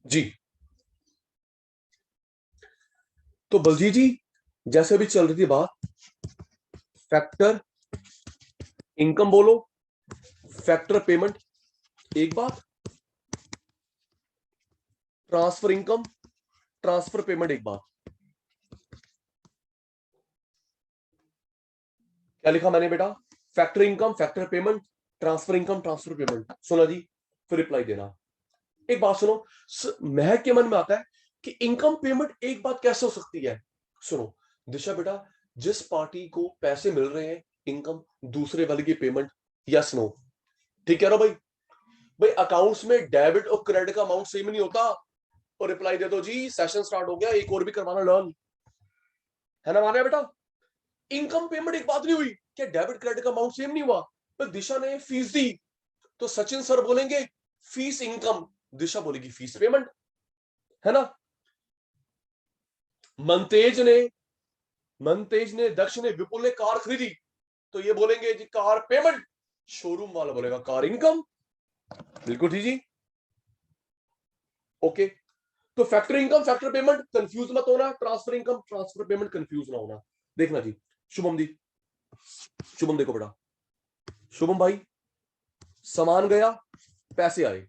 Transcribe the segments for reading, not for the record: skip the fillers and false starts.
जी। तो बलजी जी, जैसे अभी चल रही थी बात, फैक्टर इनकम बोलो, फैक्टर पेमेंट एक बात, ट्रांसफर इनकम ट्रांसफर पेमेंट एक बात। क्या लिखा मैंने बेटा? Factor income factor payment, transfer income transfer payment. सुना जी? फिर रिप्लाई देना। एक बात सुनो, महक के मन में आता है कि इनकम पेमेंट एक बात कैसे हो सकती है। सुनो दिशा बेटा, जिस पार्टी को पैसे मिल रहे हैं, इनकम, दूसरे वाले की पेमेंट, यस नो? ठीक है ना भाई? भाई अकाउंट्स में डेबिट और क्रेडिट का अमाउंट सेम नहीं होता। और रिप्लाई दे दो जी, सेशन स्टार्ट हो गया, एक और भी करवाना लर्न, है ना? माना बेटा? इनकम पेमेंट एक बात नहीं हुई क्या? डेबिट क्रेडिट का अमाउंट सेम नहीं हुआ? पर दिशा ने फीस दी तो सचिन सर बोलेंगे फीस इनकम, दिशा बोलेगी फीस पेमेंट, है ना? मनतेज ने दक्ष ने विपुल ने कार खरीदी तो ये बोलेंगे जी कार पेमेंट, शोरूम वाला बोलेगा कार इनकम। बिल्कुल ठीक जी। ओके, तो factor income factor payment confuse मत होना, transfer income transfer payment confuse ना होना। देखना जी, शुभम जी, शुभम देखो बेटा, शुभम भाई, सामान गया पैसे आए,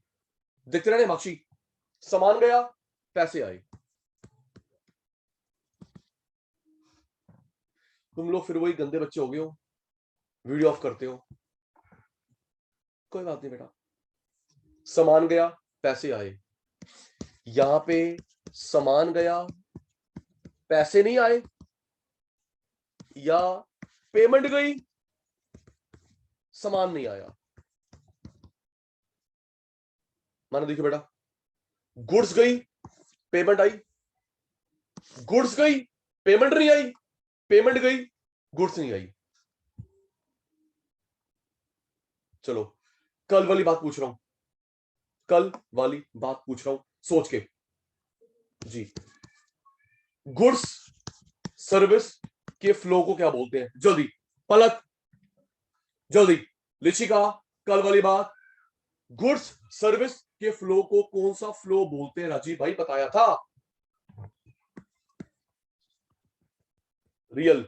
देखते रहने माक्षी, सामान गया पैसे आए। तुम लोग फिर वही गंदे बच्चे हो गए हो, वीडियो ऑफ करते हो। कोई बात नहीं बेटा, सामान गया पैसे आए, यहां पे सामान गया पैसे नहीं आए, या पेमेंट गई सामान नहीं आया। माना देखिए बेटा, गुड्स गई पेमेंट आई, गुड्स गई पेमेंट नहीं आई, पेमेंट गई गुड्स नहीं आई। चलो कल वाली बात पूछ रहा हूं, कल वाली बात पूछ रहा हूं सोच के जी। गुड्स सर्विस के फ्लो को क्या बोलते हैं? जल्दी पलक, जल्दी लिशिका, कल वाली बात, गुड्स सर्विस के फ्लो को कौन सा फ्लो बोलते हैं? राजीव भाई बताया था, रियल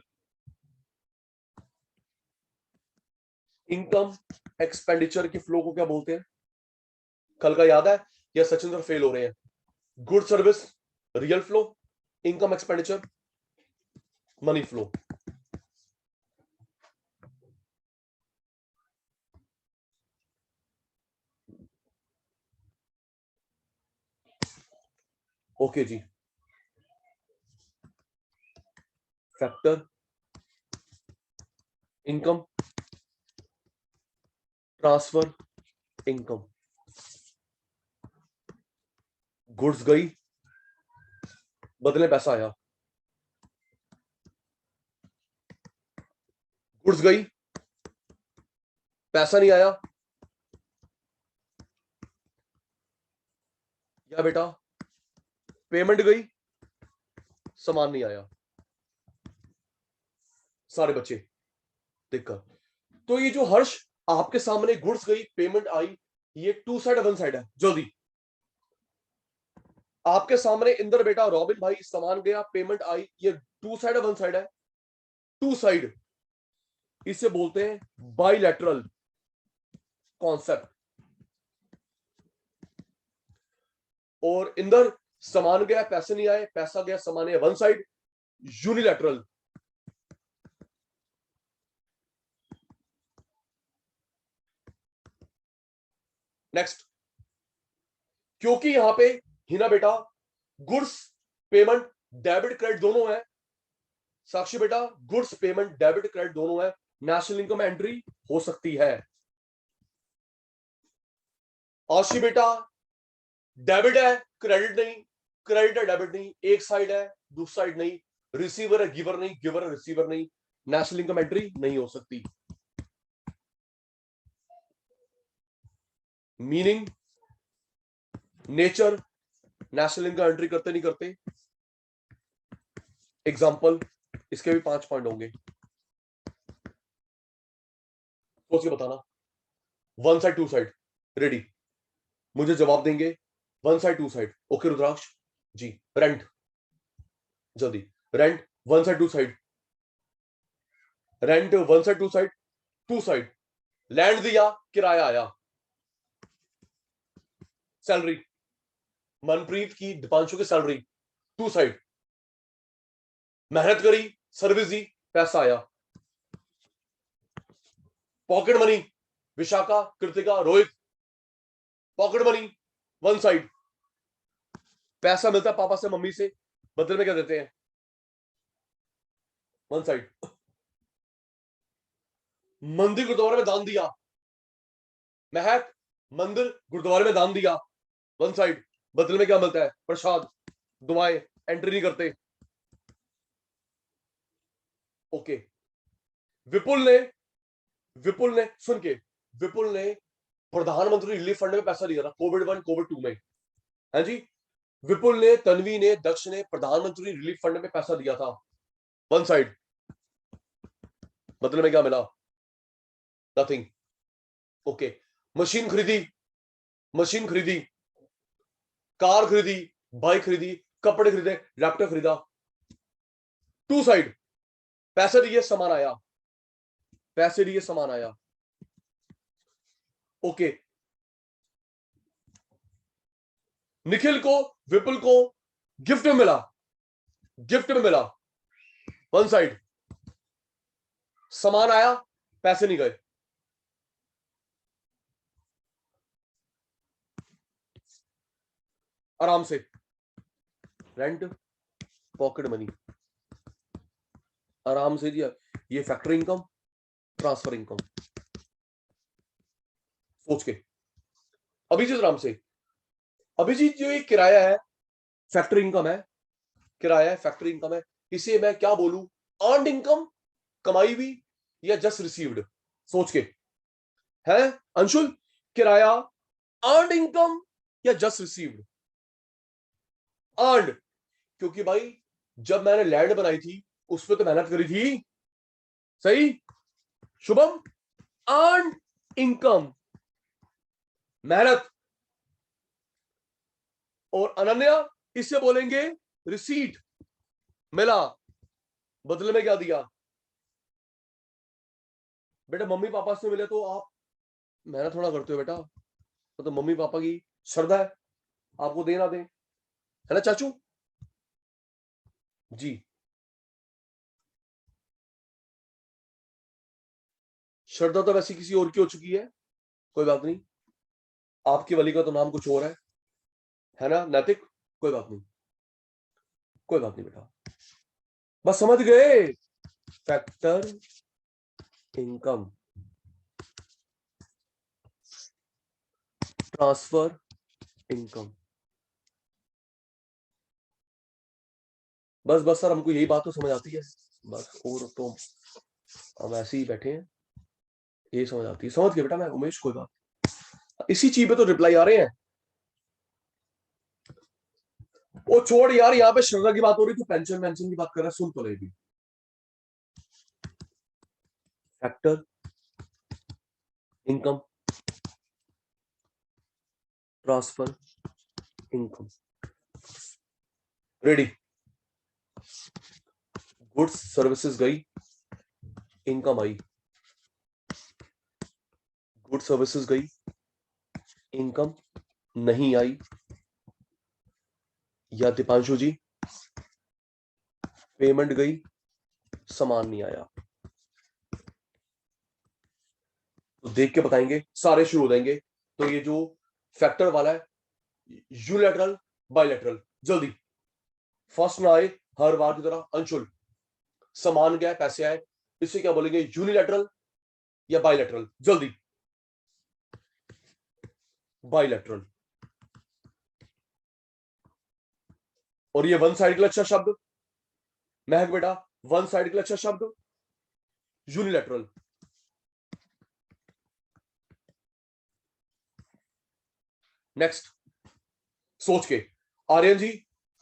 इनकम एक्सपेंडिचर के फ्लो को क्या बोलते हैं? कल का याद है या सचिन सर फेल हो रहे हैं? Good service real flow, income expenditure money flow. Okay ji, factor income transfer income, goods गई बदले पैसा आया, गुड्स गई पैसा नहीं आया, या बेटा पेमेंट गई सामान नहीं आया। सारे बच्चे देखकर, तो ये जो हर्ष आपके सामने गुड्स गई पेमेंट आई, ये टू साइड वन साइड है। जल्दी आपके सामने इंदर बेटा, रॉबिन भाई, सामान गया पेमेंट आई, ये टू साइड वन साइड है? टू साइड, इसे बोलते हैं बाइलैटरल कॉन्सेप्ट। और इंदर सामान गया पैसे नहीं आए, पैसा गया सामान आया, वन साइड, यूनिलैटरल। नेक्स्ट, क्योंकि यहां पे हिना बेटा गुड्स पेमेंट डेबिट क्रेडिट दोनों है। साक्षी बेटा गुड्स पेमेंट डेबिट क्रेडिट दोनों है, नेशनल इनकम एंट्री हो सकती है। आशी बेटा डेबिट है क्रेडिट नहीं, क्रेडिट है डेबिट नहीं, एक साइड है दूसरी साइड नहीं, रिसीवर है गिवर नहीं, गिवर है रिसीवर नहीं, नेशनल इनकम एंट्री नहीं हो सकती। Meaning nature national income entry करते नहीं करते। एग्जांपल इसके भी 5 पॉइंट होंगे, सोच के बताना। One side two side ready, मुझे जवाब देंगे one side two side. Okay Rudraksh ji. Rent जल्दी, rent one side two side, rent one side two side, two side land दिया किराया आया। सैलरी मनप्रीत की दीपांशु की सैलरी, टू साइड, मेहनत करी सर्विस दी पैसा आया। Pocket money Vishakha Kritika Rohit, pocket money one side, पैसा मिलता है पापा से मम्मी से, बदले में क्या देते हैं, वन साइड। मंदिर गुरुद्वारे में दान दिया, महक मंदिर गुरुद्वारे में दान दिया, वन साइड, बदले में क्या मिलता है, प्रसाद दुआएं, एंट्री नहीं करते। ओके विपुल ने सुन के, विपुल ने प्रधानमंत्री रिलीफ फंड में पैसा दिया था कोविड 1 कोविड 2 में, है जी। विपुल ने, तन्वी ने, दक्ष ने प्रधानमंत्री रिलीफ फंड में पैसा दिया था, वन साइड, बदले में क्या मिला, नथिंग। ओके मशीन खरीदी, कार खरीदी, बाइक खरीदी, कपड़े खरीदे, लैपटॉप खरीदा, टू साइड, पैसे दिए सामान आया, ओके। निखिल को विपुल को गिफ्ट में मिला, वन साइड, सामान आया पैसे नहीं गए। आराम से रेंट पॉकेट मनी आराम से दिया, ये फैक्टर इनकम ट्रांसफर इनकम, सोच के। अभिजीत राम से, अभिजीत जो ये किराया है फैक्टर इनकम है, इसे मैं क्या बोलूं, अर्नड इनकम कमाई हुई या जस्ट रिसीव्ड, सोच के। है अंशुल किराया अर्नड इनकम या जस्ट रिसीव्ड, अर्नड, क्योंकि भाई जब मैंने लैंड बनाई थी उस पर तो मेहनत करी थी, सही। शुभम अर्न इनकम मेहनत, और अनन्या इससे बोलेंगे रिसीट, मिला, बदले में क्या दिया। बेटा मम्मी पापा से मिले तो आप मेहनत थोड़ा करते हो बेटा, तो मम्मी पापा की श्रद्धा है, आपको देना दे, है ना चाचू जी। श्रद्धा तो वैसे किसी और की हो चुकी है, कोई बात नहीं, आपकी वाली का तो नाम कुछ और है ना नैतिक, कोई बात नहीं बेटा, बस समझ गए। फैक्टर इनकम ट्रांसफर इनकम, बस सर हमको यही बात तो समझ आती है, बस और तो हम ऐसे ही बैठे हैं, ये समझ आती है, समझ गए बेटा मैं उमेश, कोई बात, इसी चीज पे तो रिप्लाई आ रहे हैं। वो छोड़ यार, यहाँ पे श्रद्धा की बात हो रही थी, पेंशन की बात कर रहा है, सुन तो ले भी। Factor income transfer income, ready. Goods services गई, इनकम आई, गुड्स सर्विसेज गई, इनकम नहीं आई, या दीपांशु जी पेमेंट गई सामान नहीं आया, तो देख के बताएंगे, सारे शुरू हो जाएंगे। तो ये जो फैक्टर वाला है यूनिलैटरल बायलैटरल, जल्दी फर्स्ट में आए हर बार की तरह अंशुल, सामान गया पैसे आए, इसे क्या बोलेंगे, यूनिलैटरल या बायलैटरल? जल्दी, बायलैटरल। और ये वन साइड के लिए अच्छा शब्द, महक बेटा, वन साइड के लिए अच्छा शब्द यूनिलैटरल। नेक्स्ट, सोच के, आर्यन जी,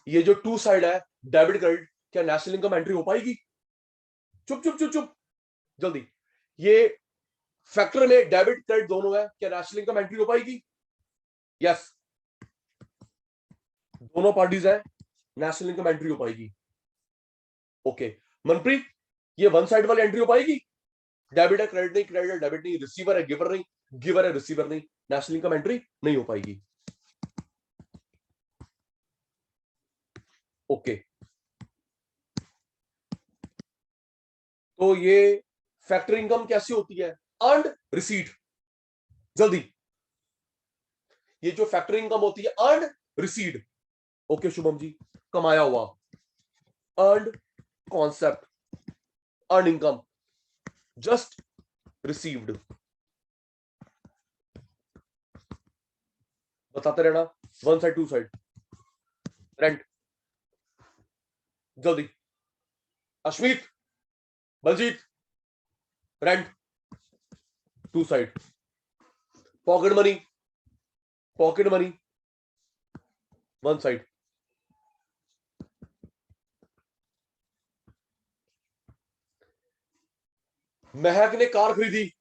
ये जो टू साइड है डेबिट क्रेडिट, क्या नेशनल इनकम एंट्री हो पाएगी? चुप चुप चुप चुप, जल्दी। ये फैक्टर में डेबिट क्रेडिट दोनों है, क्या नेशनल इनकम एंट्री हो पाएगी? यस, दोनों पार्टीज है, नेशनल इनकम एंट्री हो पाएगी। ओके मनप्रीत, ये वन साइड वाली एंट्री हो पाएगी? डेबिट है क्रेडिट नहीं, क्रेडिट है डेबिट नहीं, रिसीवर है गिवर नहीं, गिवर है रिसीवर नहीं, नेशनल इनकम एंट्री नहीं हो पाएगी। ओके, तो ये फैक्टर इनकम कैसी होती है? Earned receipt. जल्दी, ये जो फैक्टर इनकम होती है earned receipt. Okay Shubham ji, कमाया हुआ, earned concept, earn income, just received, बताते रहना, one side two side. Rent, जल्दी, Ashmeet, Baljeet, rent, two side. Pocket money, pocket money, one side. Mahak ने कार खरीदी,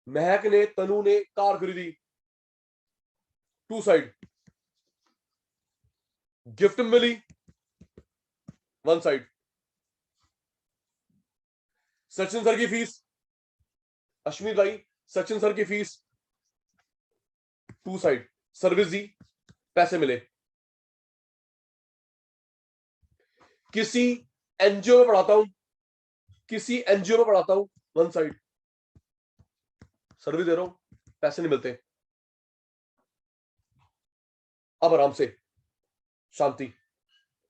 महक ने, तनु ने कार खरीदी, टू साइड। गिफ्ट मिली, वन साइड। सचिन सर की फीस, अश्मीत भाई, सचिन सर की फीस, टू साइड। सर्विस दी, पैसे मिले। किसी एनजीओ में पढ़ाता हूं, किसी एनजीओ में पढ़ाता हूं, वन साइड। सर्विस दे रहा हूं, पैसे नहीं मिलते। अब आराम से, शांति,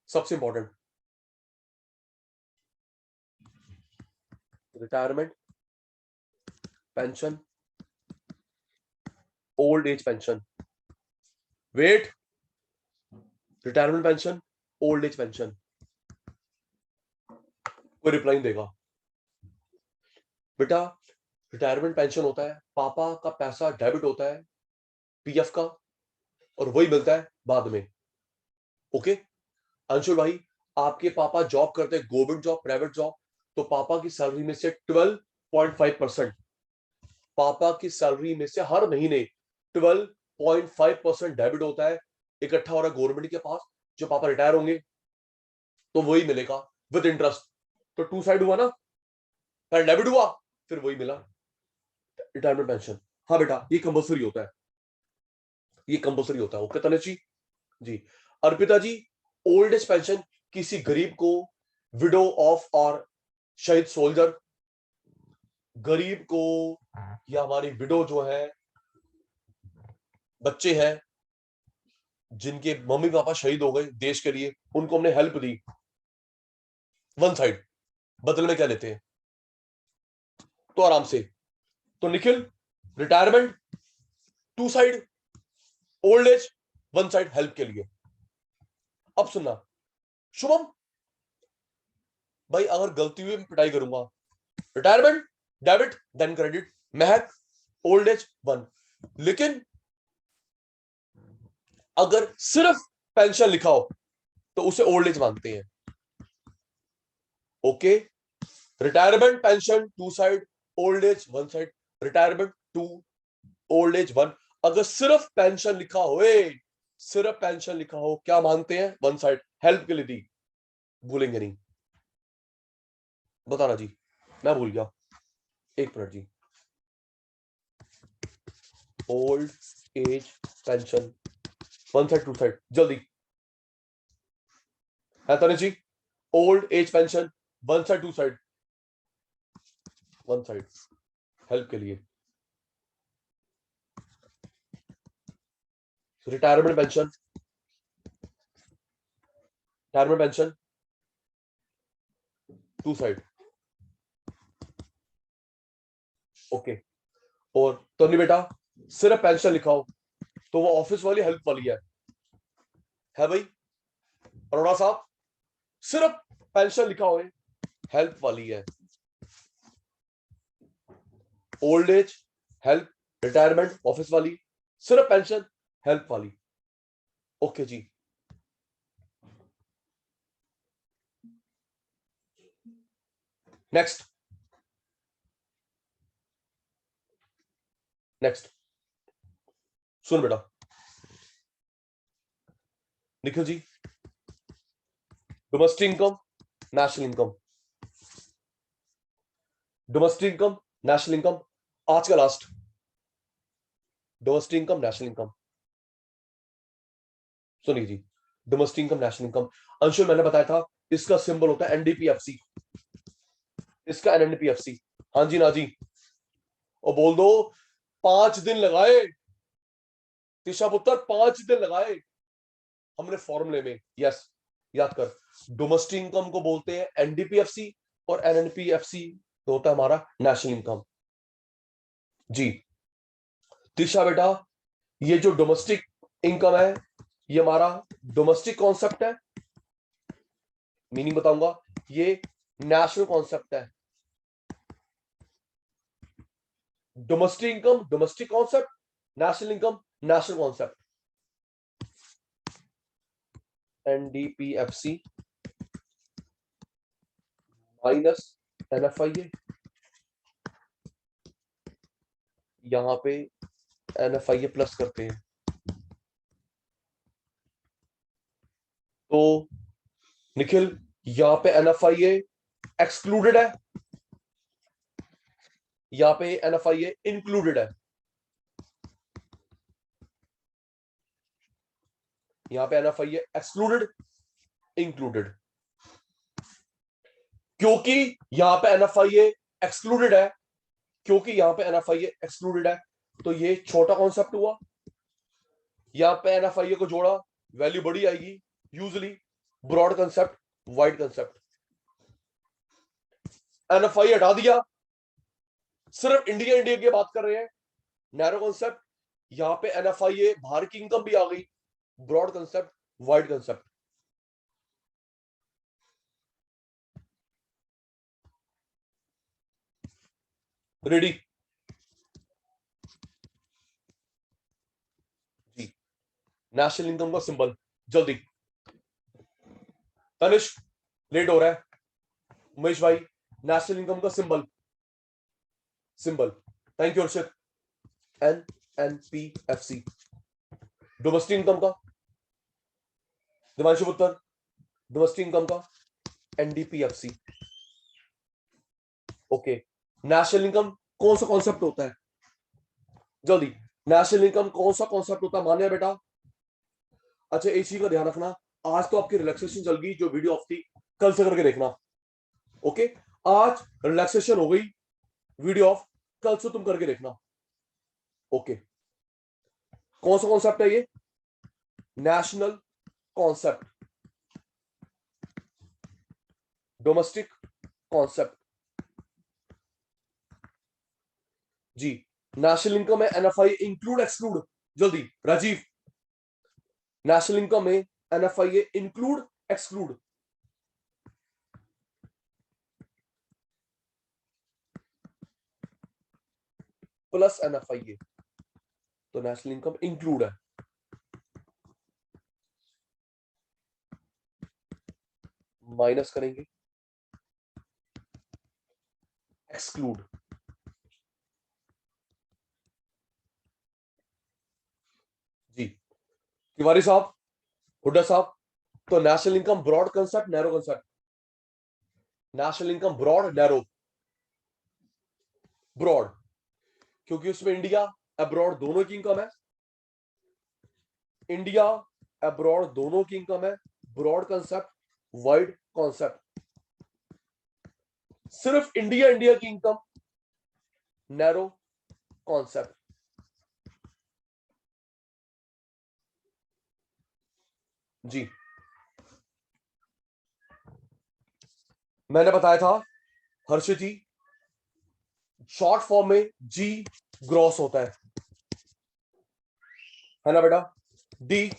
सबसे important, retirement pension, old age pension, wait, retirement pension, old age pension. कोई रिप्लाई नहीं देगा बेटा। रिटायरमेंट पेंशन होता है, पापा का पैसा डेबिट होता है पीएफ का, और वही मिलता है बाद में। ओके अंशुल भाई, आपके पापा जॉब करते हैं, गवर्नमेंट जॉब, प्राइवेट जॉब, तो पापा की सैलरी में से 12.5%, पापा की सैलरी में से हर महीने 12.5% डेबिट होता है, इकट्ठा हो रहा है गवर्नमेंट के पास। जो पापा रिटायर होंगे तो वही मिलेगा विद इंटरेस्ट। तो टू साइड हुआ ना, पहले डेबिट हुआ फिर वही मिला, रिटायरमेंट पेंशन। हाँ बेटा, ये कंपल्सरी होता है, ये कंपल्सरी होता है। ओके तनिष जी, अर्पिता जी, ओल्ड एज पेंशन किसी गरीब को, विडो ऑफ और शहीद सोल्जर, गरीब को, या हमारी विडो जो है, बच्चे हैं जिनके मम्मी पापा शहीद हो गए देश के लिए, उनको हमने हेल्प दी, वन साइड। बदले में क्या लेते हैं? तो आराम से, तो Nikhil, retirement two side, old age one side help के लिए। अब सुनना शुभम भाई, अगर गलती हुई मैं पिटाई करूंगा। रिटायरमेंट डेबिट देन क्रेडिट, महक ओल्ड एज वन, लेकिन अगर सिर्फ पेंशन लिखा हो तो उसे ओल्ड एज मानते हैं। Okay, retirement pension two side, old age one side, retirement two, old age one. अगर सिर्फ पेंशन लिखा हो, सिर्फ पेंशन लिखा हो, क्या मानते हैं? वन साइड, हेल्प के लिए दी, भूलेंगे नहीं। बताना जी, मैं भूल गया, एक मिनट जी। Old age pension, one side two side, जल्दी है Tanish ji. Old age pension, one side two side, one side help के लिए। Retirement pension, retirement pension two side. Okay, और तो नहीं बेटा सिर्फ पेंशन लिखाओ, तो वो ऑफिस वाली हेल्प वाली है भाई अरोड़ा साहब, सिर्फ पेंशन लिखा हुआ है, हेल्प वाली है। Old age help, retirement office वाली, सिर्फ पेंशन हेल्प वाली। ओके जी, नेक्स्ट नेक्स्ट सुन बेटा, Nikhil ji, domestic income, national income, domestic income, national income, आज का last, domestic income, national income. सुनिए जी, domestic income, national income, Anshul मैंने बताया था इसका सिंबल होता है एनडीपीएफसी, इसका एनडीपीएफसी। हाँ जी ना जी, और बोल दो 5 दिन लगाए तिशा पुत्र, 5 दिन लगाए हमने फॉर्मूले में। यस, याद कर, डोमेस्टिक इनकम को बोलते हैं एनडीपीएफसी, और एनएनपीएफसी तो होता है हमारा नेशनल इनकम। जी तिशा बेटा, ये जो डोमेस्टिक इनकम है ये हमारा डोमेस्टिक कॉन्सेप्ट है, मीनिंग बताऊंगा, ये नेशनल कॉन्सेप्ट है। Domestic income domestic concept, national income national concept. NDPFC minus NFIA, यहां पे एनएफआईए प्लस करते हैं, तो निखिल यहां पे एनएफआईए एक्सक्लूडेड है, यहां पे एनएफआईए इंक्लूडेड है, यहां पे एनएफआईए एक्सक्लूडेड इंक्लूडेड। क्योंकि यहां पे एनएफआईए एक्सक्लूडेड है, क्योंकि यहां पे एनएफआईए एक्सक्लूडेड है, तो ये छोटा कॉन्सेप्ट हुआ, यहां पे एनएफआईए को जोड़ा, वैल्यू बड़ी आएगी usually, broad concept, wide concept. NFIA हटा दिया, सिर्फ इंडिया इंडिया की बात कर रहे हैं, नैरो कंसेप्ट, यहां पे एनएफआईए बाहर की इनकम भी आ गई, broad concept, wide concept. Ready ji, national income का सिंबल, जल्दी, तनिष्क लेट हो रहा है, उमेश भाई, नेशनल इनकम का symbol, symbol, thank you Arshit, N N P F C. Domestic income का दिवांशु पुत्र, डोमेस्टिक इनकम का एनडीपीएफसी। ओके, नेशनल इनकम कौन सा कॉन्सेप्ट होता है, जल्दी, नेशनल इनकम कौन सा कॉन्सेप्ट होता है, मान्या बेटा। अच्छा एक चीज का ध्यान रखना, आज तो आपकी रिलैक्सेशन चल गई, जो वीडियो ऑफ थी कल से करके देखना। ओके, आज रिलैक्सेशन हो गई, वीडियो ऑफ, कल से तुम करके देखना। ओके, कौन सा कॉन्सेप्ट है ये, नेशनल कॉन्सेप्ट, डोमेस्टिक कॉन्सेप्ट। जी, नेशनल इनकम में एनएफआई इंक्लूड एक्सक्लूड, जल्दी राजीव, नेशनल इनकम में NFI include exclude, plus NFI, तो नेशनल इनकम इंक्लूड है, माइनस करेंगे एक्सक्लूड। जी तिवारी साहब, हुड्डा साहब, तो national income broad concept, narrow concept, national income broad narrow, broad क्योंकि उसमें इंडिया अब्रॉड दोनों की इनकम है, इंडिया अब्रॉड दोनों की इनकम है, ब्रॉड कंसेप्ट, वाइड कॉन्सेप्ट, सिर्फ इंडिया इंडिया की इनकम, नैरो कॉन्सेप्ट। जी मैंने बताया था हर्षित जी, शॉर्ट फॉर्म में जी ग्रॉस होता है ना बेटा, डी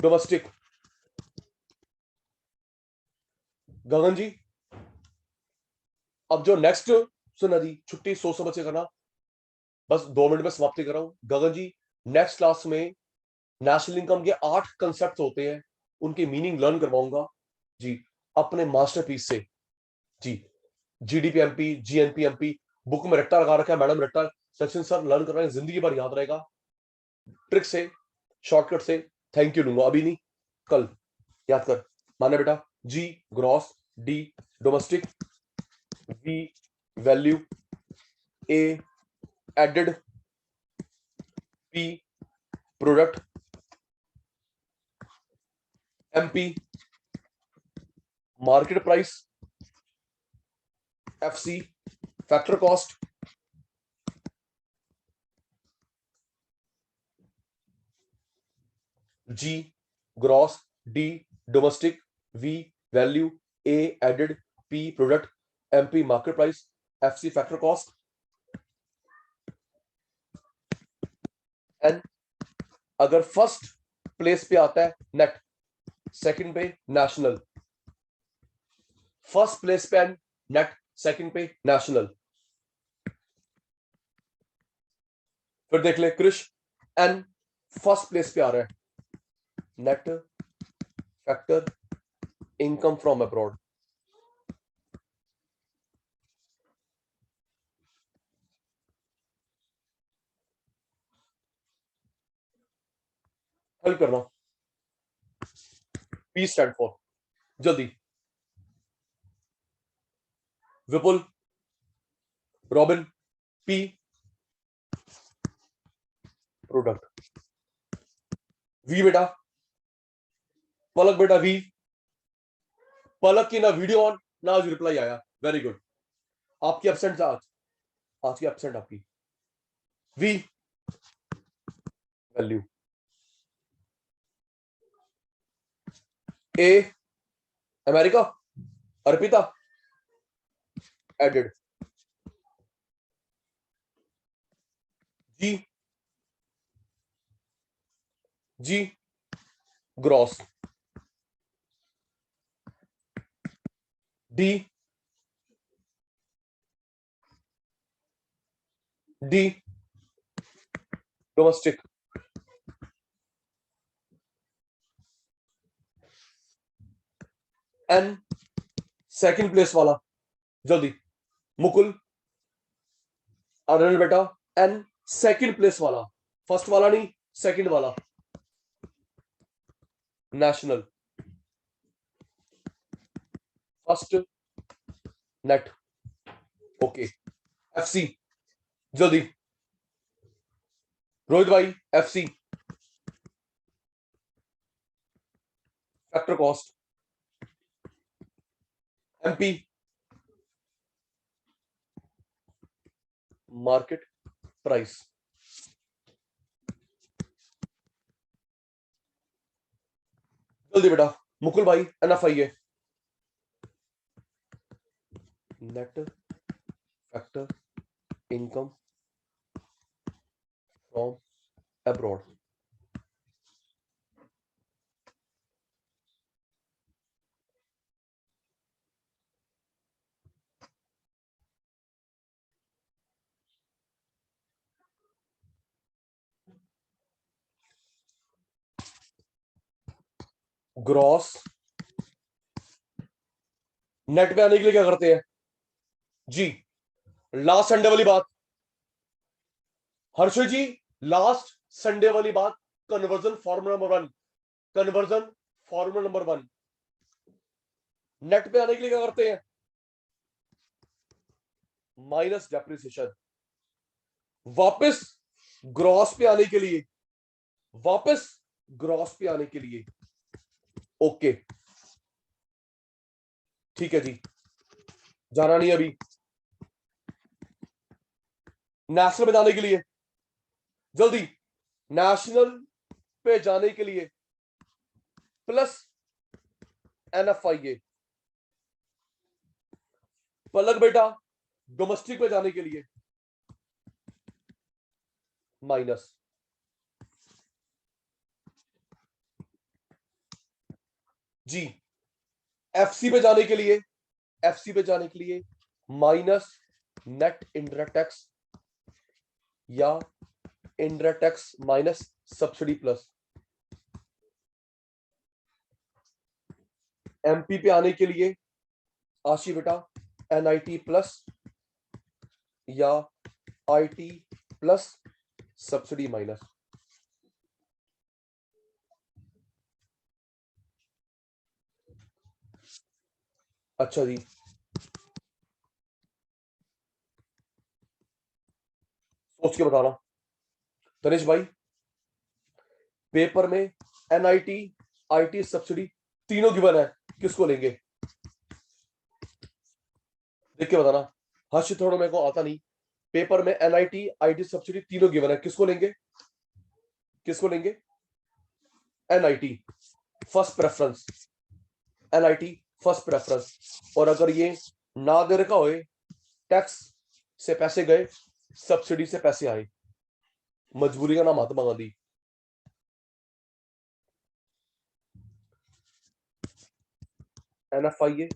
डोमेस्टिक। गगन जी, अब जो नेक्स्ट, सुना जी, छुट्टी सोच समझ के करना, बस 2 मिनट में समाप्ति कर रहा हूं। गगन जी, नेक्स्ट क्लास में नेशनल इनकम के 8 कंसेप्ट होते हैं, उनकी मीनिंग लर्न करवाऊंगा जी, अपने मास्टरपीस से जी। GDP MP, GNP MP, book में रट्टा लगा रखा है मैडम, रट्टा सचिन सर लर्न कर रहे हैं, जिंदगी भर याद रहेगा, ट्रिक से, शॉर्टकट से। थैंक यू लूंगा, अभी नहीं, कल याद कर। माने बेटा, G gross, D domestic, V value, A added, P product, MP market price, FC factor cost, G gross, D domestic, V value, A added, P product, MP market price, FC factor cost, N अगर first place पे आता है net, second पे national, first place पे net, second पे national. फिर देख ले कृष, एन फर्स्ट प्लेस पे आ रहा है, net factor income from abroad. Help करना, पी स्टैंड फॉर, जल्दी, विपुल, रॉबिन, पी प्रोडक्ट, वी बेटा, पलक बेटा, वी पलक की ना वीडियो ऑन ना आज रिप्लाई आया, वेरी गुड, आपकी एब्सेंट था आज, आज की एब्सेंट आपकी। V value, A America, Arpita added, G G gross, D D domestic, N second place वाला, जल्दी, मुकुल, अनिल बेटा, एन सेकंड प्लेस वाला, फर्स्ट वाला नहीं, सेकंड वाला, national, first net, okay, FC, जल्दी, रोहित भाई, FC factor cost, MP market price, जल्दी बेटा, मुकुल भाई, NFIA, net factor income from abroad. Gross, net पे आने के लिए क्या करते हैं जी, लास्ट संडे वाली बात, हर्षो जी, लास्ट संडे वाली बात, conversion formula number 1, conversion formula number 1, net पे आने के लिए क्या करते हैं, माइनस डेप्रिसिएशन, वापस ग्रॉस पे आने के लिए, वापस ग्रॉस पे आने के लिए, ओके ठीक है जी, जाना नहीं अभी, नेशनल पे जाने के लिए, जल्दी, नेशनल पे जाने के लिए प्लस एनएफआईए, पलक बेटा डोमेस्टिक पे जाने के लिए माइनस, जी एफसी पे जाने के लिए, एफसी पे जाने के लिए माइनस नेट इंडायरेक्ट टैक्स या indirect tax minus subsidy plus, MP पे आने के लिए आशी बेटा एनआईटी प्लस या आईटी प्लस सब्सिडी माइनस। अच्छा जी, सोच के बताना तनिष भाई, पेपर में एनआईटी आईटी सब्सिडी तीनों गिवन है, किसको लेंगे? देख के बताना। हर्षित थोड़ा मेरे को आता नहीं, पेपर में एनआईटी आईटी सब्सिडी तीनों गिवन है, किसको लेंगे? किसको लेंगे? NIT first preference, NIT first preference. और अगर ये ना दे रखा हो, टैक्स से पैसे गए, सब्सिडी से पैसे आए, मजबूरी का नाम Mahatma Gandhi. NFIA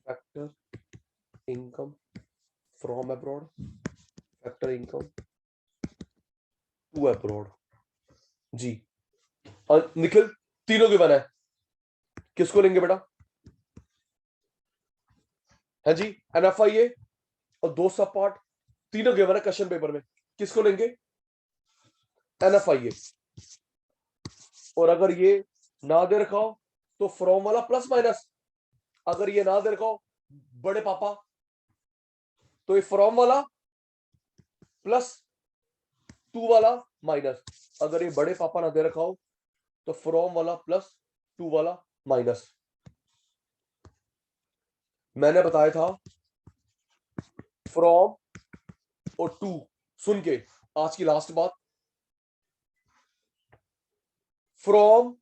factor income from abroad, factor income to abroad, जी निखिल तीनों गिवन है, किसको लेंगे बेटा? है जी एनएफआईए और दो सब पार्ट तीनों गिवन है क्वेश्चन पेपर में, किसको लेंगे? एनएफआईए। और अगर ये ना दे रखा हो तो फ्रॉम वाला प्लस माइनस, अगर ये ना दे रखा हो बड़े पापा तो ये फ्रॉम वाला प्लस टू वाला माइनस, अगर ये बड़े पापा ना दे रखा हो तो फ्रॉम वाला प्लस टू वाला माइनस। मैंने बताया था फ्रॉम और टू, सुन के आज की लास्ट बात, फ्रॉम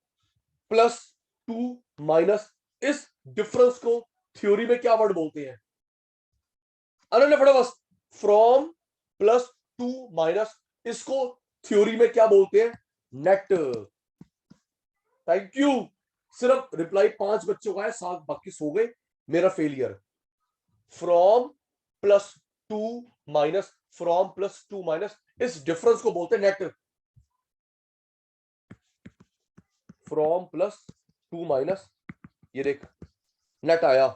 प्लस टू माइनस, इस डिफरेंस को थ्योरी में क्या वर्ड बोलते हैं? अनन्य फटाफट, फ्रॉम प्लस टू माइनस, इसको थ्योरी में क्या बोलते हैं? नेट। Thank you. सिर्फ रिप्लाई 5 बच्चों का है, 7 बाकी सो गए, मेरा failure. From plus two minus, from plus two minus, इस डिफरेंस को बोलते हैं net. From plus two minus, ये देख नेट आया,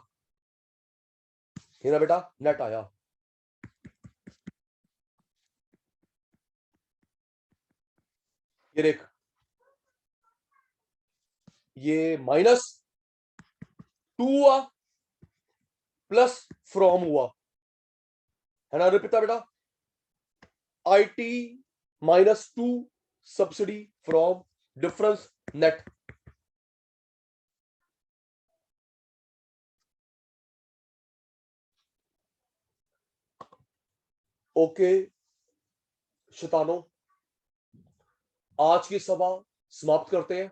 ये ना बेटा नेट आया, ये देख ये माइनस टू हुआ प्लस फ्रॉम हुआ, है ना रिपिता बेटा? IT minus two subsidy from difference net. Okay शैतानो, आज की सभा समाप्त करते हैं,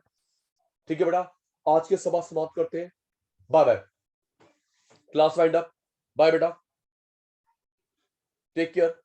ठीक है बेटा? आज की सभा समाप्त करते हैं, bye bye, class wind up, bye बेटा, टेक केयर।